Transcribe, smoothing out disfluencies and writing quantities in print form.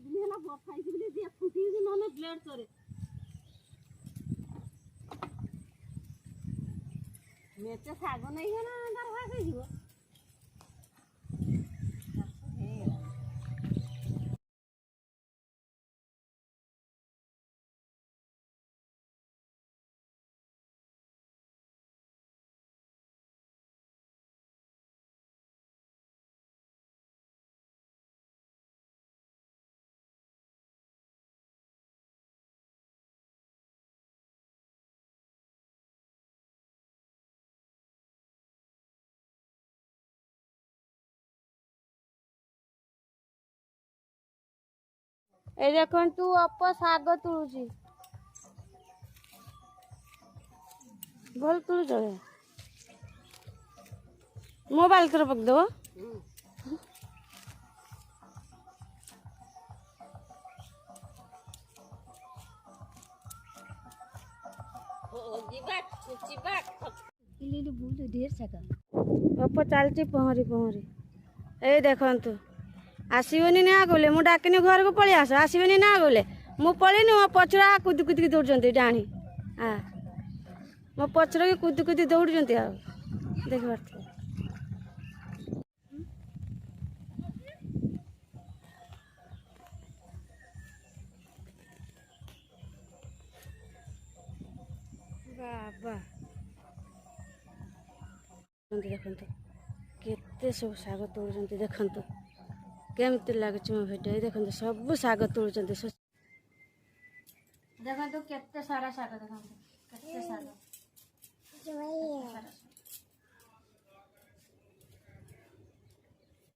ଦିନ ହେଲା ବଫାଇଛି ବୋଲି ଯେ ଫୁଟିଛି ନହେଲେ ବ୍ଲେଡ୍ ଚରେ ମେଚେ ଶାଗ ନେଇଗଲା ତାର ଭାଗ ହେଇଯିବ। ए देखु अप शाग तुलुची भल तुलुच मोबाइल कर पकदेव ढेर शाग अप चलती पहरी पहरी ए देखु आसबनी ना गले मु डाकिनी घर को पलि आस आसबनी ना गले मु पलैनी मो पछरा कुदी कुदी दौड़ डाणी हाँ मो पछर की कुदी कुदी दौड़ देख पार बाबा देखु केते सब शाग तोड़ देखु केमती लगुच मो भिडियो देखो सब शाग तोड़ देखो केते सारा शाग देखो केते सारा